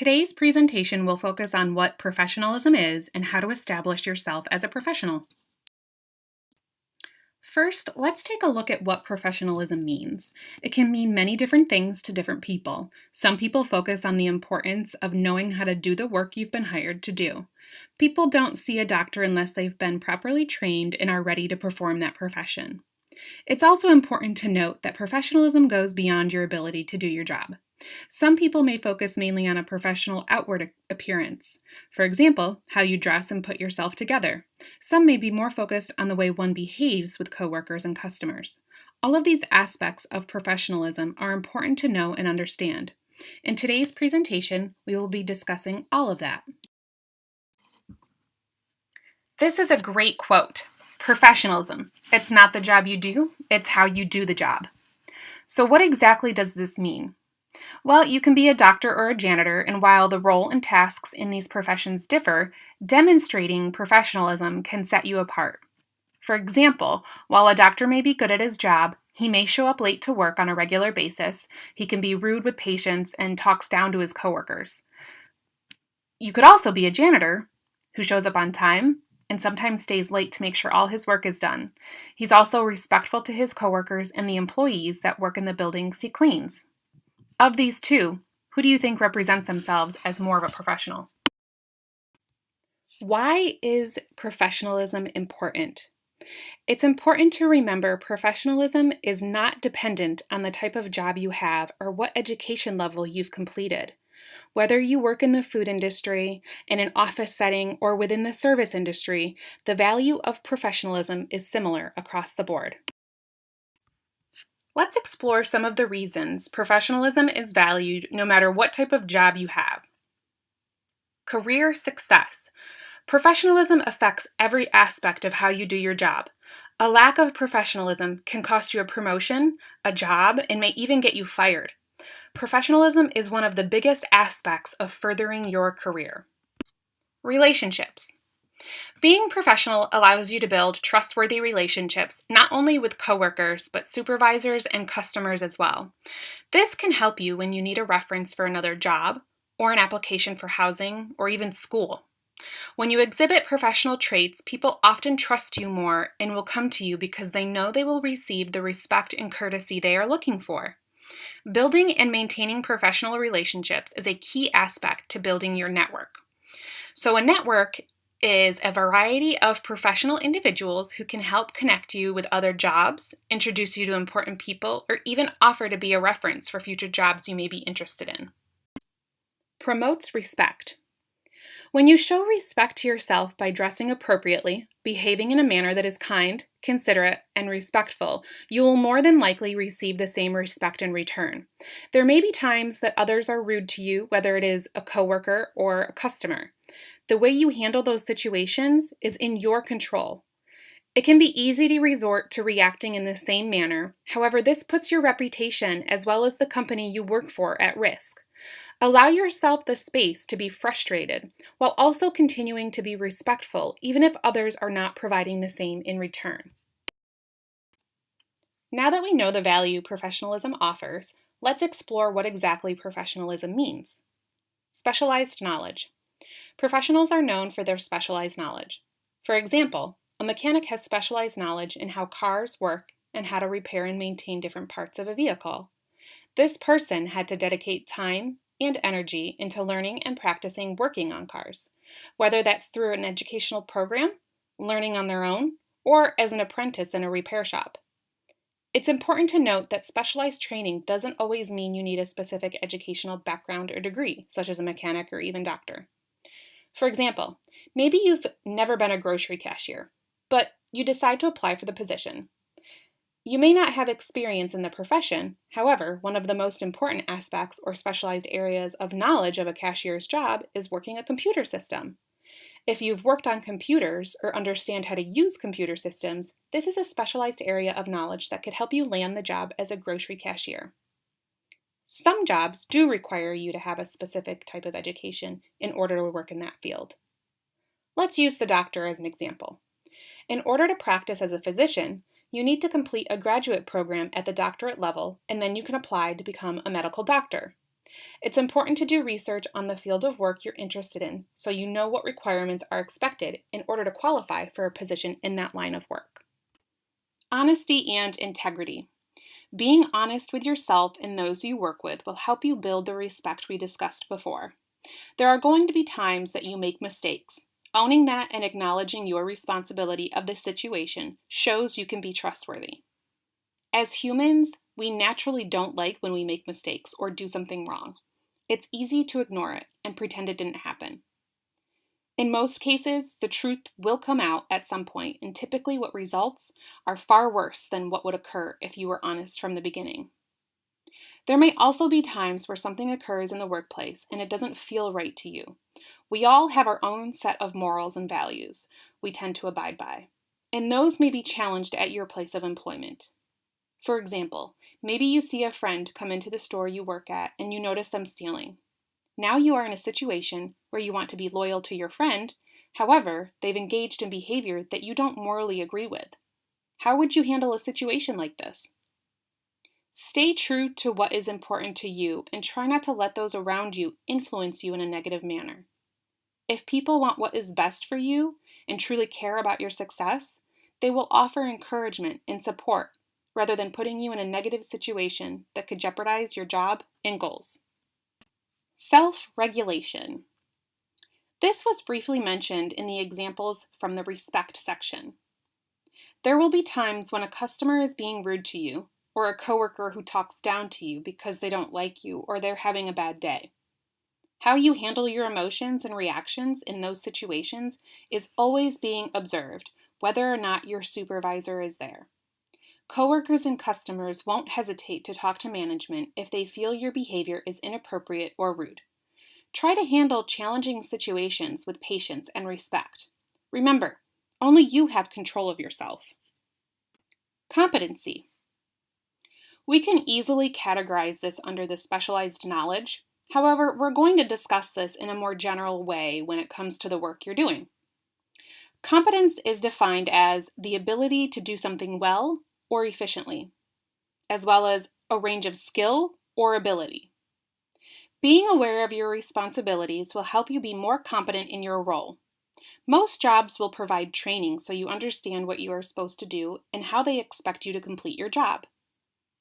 Today's presentation will focus on what professionalism is and how to establish yourself as a professional. First, let's take a look at what professionalism means. It can mean many different things to different people. Some people focus on the importance of knowing how to do the work you've been hired to do. People don't see a doctor unless they've been properly trained and are ready to perform that profession. It's also important to note that professionalism goes beyond your ability to do your job. Some people may focus mainly on a professional outward appearance. For example, how you dress and put yourself together. Some may be more focused on the way one behaves with coworkers and customers. All of these aspects of professionalism are important to know and understand. In today's presentation, we will be discussing all of that. This is a great quote. Professionalism. It's not the job you do, it's how you do the job. So what exactly does this mean? Well, you can be a doctor or a janitor, and while the role and tasks in these professions differ, demonstrating professionalism can set you apart. For example, while a doctor may be good at his job, he may show up late to work on a regular basis. He can be rude with patients and talks down to his coworkers. You could also be a janitor who shows up on time and sometimes stays late to make sure all his work is done. He's also respectful to his coworkers and the employees that work in the buildings he cleans. Of these two, who do you think represents themselves as more of a professional? Why is professionalism important? It's important to remember professionalism is not dependent on the type of job you have or what education level you've completed. Whether you work in the food industry, in an office setting, or within the service industry, the value of professionalism is similar across the board. Let's explore some of the reasons professionalism is valued no matter what type of job you have. Career success. Professionalism affects every aspect of how you do your job. A lack of professionalism can cost you a promotion, a job, and may even get you fired. Professionalism is one of the biggest aspects of furthering your career. Relationships. Being professional allows you to build trustworthy relationships, not only with coworkers, but supervisors and customers as well. This can help you when you need a reference for another job, or an application for housing, or even school. When you exhibit professional traits, people often trust you more and will come to you because they know they will receive the respect and courtesy they are looking for. Building and maintaining professional relationships is a key aspect to building your network. So a network is a variety of professional individuals who can help connect you with other jobs, introduce you to important people, or even offer to be a reference for future jobs you may be interested in. Promotes respect. When you show respect to yourself by dressing appropriately, behaving in a manner that is kind, considerate, and respectful, you will more than likely receive the same respect in return. There may be times that others are rude to you, whether it is a coworker or a customer. The way you handle those situations is in your control. It can be easy to resort to reacting in the same manner. However, this puts your reputation as well as the company you work for at risk. Allow yourself the space to be frustrated while also continuing to be respectful, even if others are not providing the same in return. Now that we know the value professionalism offers, let's explore what exactly professionalism means. Specialized knowledge. Professionals are known for their specialized knowledge. For example, a mechanic has specialized knowledge in how cars work and how to repair and maintain different parts of a vehicle. This person had to dedicate time and energy into learning and practicing working on cars, whether that's through an educational program, learning on their own, or as an apprentice in a repair shop. It's important to note that specialized training doesn't always mean you need a specific educational background or degree, such as a mechanic or even doctor. For example, maybe you've never been a grocery cashier, but you decide to apply for the position. You may not have experience in the profession. However, one of the most important aspects or specialized areas of knowledge of a cashier's job is working a computer system. If you've worked on computers or understand how to use computer systems, this is a specialized area of knowledge that could help you land the job as a grocery cashier. Some jobs do require you to have a specific type of education in order to work in that field. Let's use the doctor as an example. In order to practice as a physician, you need to complete a graduate program at the doctorate level, and then you can apply to become a medical doctor. It's important to do research on the field of work you're interested in so you know what requirements are expected in order to qualify for a position in that line of work. Honesty and integrity. Being honest with yourself and those you work with will help you build the respect we discussed before. There are going to be times that you make mistakes. Owning that and acknowledging your responsibility of the situation shows you can be trustworthy. As humans, we naturally don't like when we make mistakes or do something wrong. It's easy to ignore it and pretend it didn't happen. In most cases, the truth will come out at some point, and typically what results are far worse than what would occur if you were honest from the beginning. There may also be times where something occurs in the workplace and it doesn't feel right to you. We all have our own set of morals and values we tend to abide by, and those may be challenged at your place of employment. For example, maybe you see a friend come into the store you work at and you notice them stealing. Now you are in a situation where you want to be loyal to your friend, however, they've engaged in behavior that you don't morally agree with. How would you handle a situation like this? Stay true to what is important to you and try not to let those around you influence you in a negative manner. If people want what is best for you and truly care about your success, they will offer encouragement and support rather than putting you in a negative situation that could jeopardize your job and goals. Self-regulation. This was briefly mentioned in the examples from the respect section. There will be times when a customer is being rude to you, or a coworker who talks down to you because they don't like you or they're having a bad day. How you handle your emotions and reactions in those situations is always being observed, whether or not your supervisor is there. Coworkers and customers won't hesitate to talk to management if they feel your behavior is inappropriate or rude. Try to handle challenging situations with patience and respect. Remember, only you have control of yourself. Competency. We can easily categorize this under the specialized knowledge. However, we're going to discuss this in a more general way when it comes to the work you're doing. Competence is defined as the ability to do something well or efficiently, as well as a range of skill or ability. Being aware of your responsibilities will help you be more competent in your role. Most jobs will provide training so you understand what you are supposed to do and how they expect you to complete your job.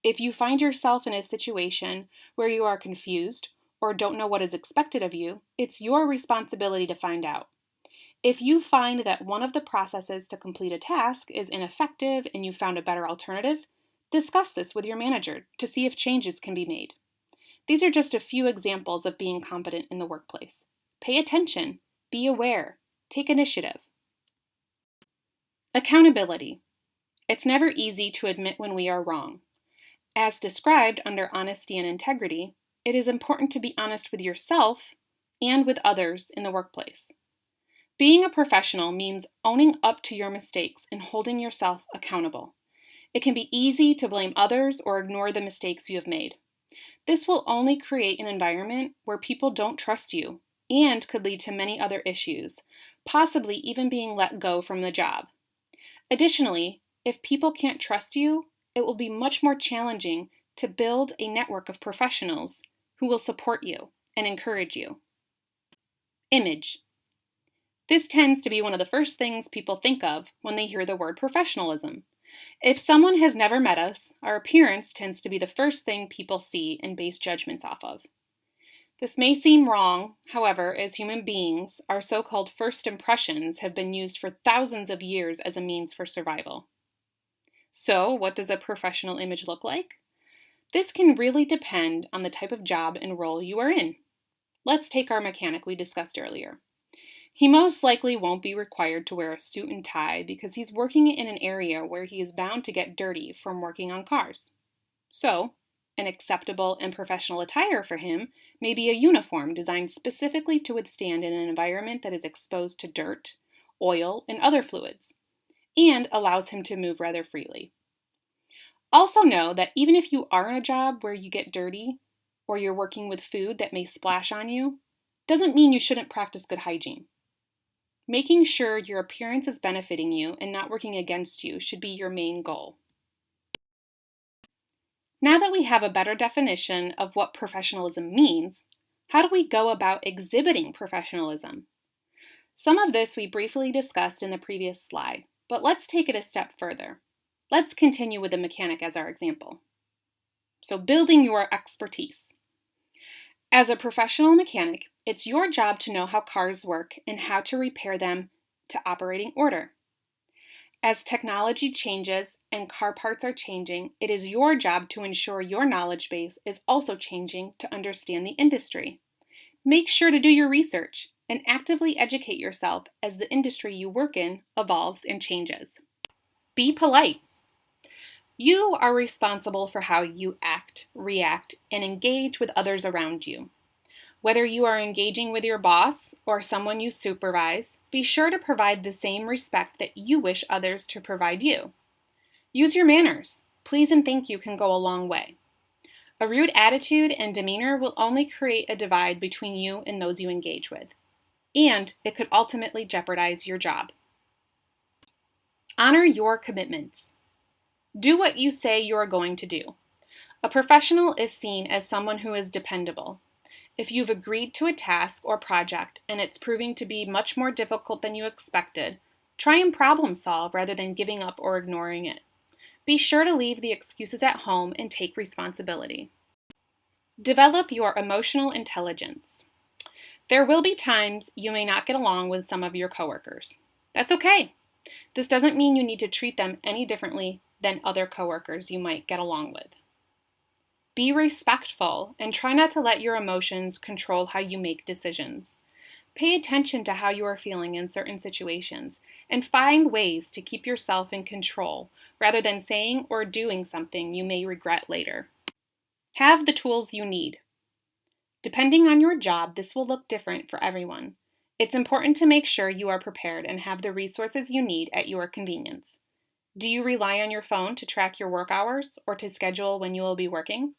If you find yourself in a situation where you are confused or don't know what is expected of you, it's your responsibility to find out. If you find that one of the processes to complete a task is ineffective and you found a better alternative, discuss this with your manager to see if changes can be made. These are just a few examples of being competent in the workplace. Pay attention, be aware, take initiative. Accountability. It's never easy to admit when we are wrong. As described under honesty and integrity, it is important to be honest with yourself and with others in the workplace. Being a professional means owning up to your mistakes and holding yourself accountable. It can be easy to blame others or ignore the mistakes you have made. This will only create an environment where people don't trust you and could lead to many other issues, possibly even being let go from the job. Additionally, if people can't trust you, it will be much more challenging to build a network of professionals who will support you and encourage you. Image. This tends to be one of the first things people think of when they hear the word professionalism. If someone has never met us, our appearance tends to be the first thing people see and base judgments off of. This may seem wrong, however, as human beings, our so-called first impressions have been used for thousands of years as a means for survival. So, what does a professional image look like? This can really depend on the type of job and role you are in. Let's take our mechanic we discussed earlier. He most likely won't be required to wear a suit and tie because he's working in an area where he is bound to get dirty from working on cars. So, an acceptable and professional attire for him may be a uniform designed specifically to withstand in an environment that is exposed to dirt, oil, and other fluids, and allows him to move rather freely. Also know that even if you are in a job where you get dirty, or you're working with food that may splash on you, doesn't mean you shouldn't practice good hygiene. Making sure your appearance is benefiting you and not working against you should be your main goal. Now that we have a better definition of what professionalism means, how do we go about exhibiting professionalism? Some of this we briefly discussed in the previous slide, but let's take it a step further. Let's continue with the mechanic as our example. So, building your expertise. As a professional mechanic, it's your job to know how cars work and how to repair them to operating order. As technology changes and car parts are changing, it is your job to ensure your knowledge base is also changing to understand the industry. Make sure to do your research and actively educate yourself as the industry you work in evolves and changes. Be polite. You are responsible for how you act, react, and engage with others around you. Whether you are engaging with your boss or someone you supervise, be sure to provide the same respect that you wish others to provide you. Use your manners. Please and thank you can go a long way. A rude attitude and demeanor will only create a divide between you and those you engage with, and it could ultimately jeopardize your job. Honor your commitments. Do what you say you are going to do. A professional is seen as someone who is dependable. If you've agreed to a task or project and it's proving to be much more difficult than you expected, try and problem solve rather than giving up or ignoring it. Be sure to leave the excuses at home and take responsibility. Develop your emotional intelligence. There will be times you may not get along with some of your coworkers. That's okay. This doesn't mean you need to treat them any differently than other coworkers you might get along with. Be respectful and try not to let your emotions control how you make decisions. Pay attention to how you are feeling in certain situations and find ways to keep yourself in control rather than saying or doing something you may regret later. Have the tools you need. Depending on your job, this will look different for everyone. It's important to make sure you are prepared and have the resources you need at your convenience. Do you rely on your phone to track your work hours or to schedule when you will be working?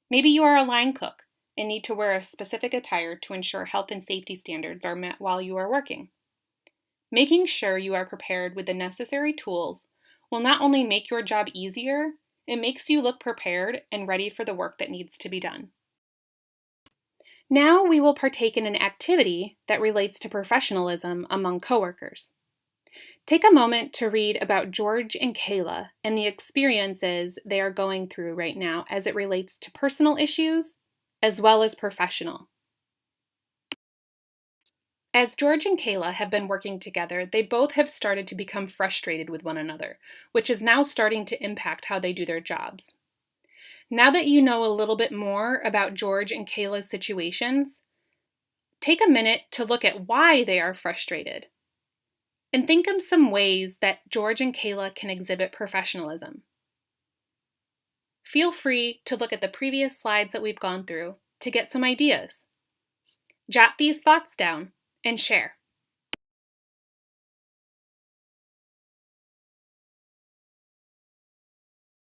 Maybe you are a line cook and need to wear a specific attire to ensure health and safety standards are met while you are working. Making sure you are prepared with the necessary tools will not only make your job easier, it makes you look prepared and ready for the work that needs to be done. Now we will partake in an activity that relates to professionalism among coworkers. Take a moment to read about George and Kayla and the experiences they are going through right now as it relates to personal issues as well as professional. As George and Kayla have been working together, they both have started to become frustrated with one another, which is now starting to impact how they do their jobs. Now that you know a little bit more about George and Kayla's situations, take a minute to look at why they are frustrated. And think of some ways that George and Kayla can exhibit professionalism. Feel free to look at the previous slides that we've gone through to get some ideas. Jot these thoughts down and share.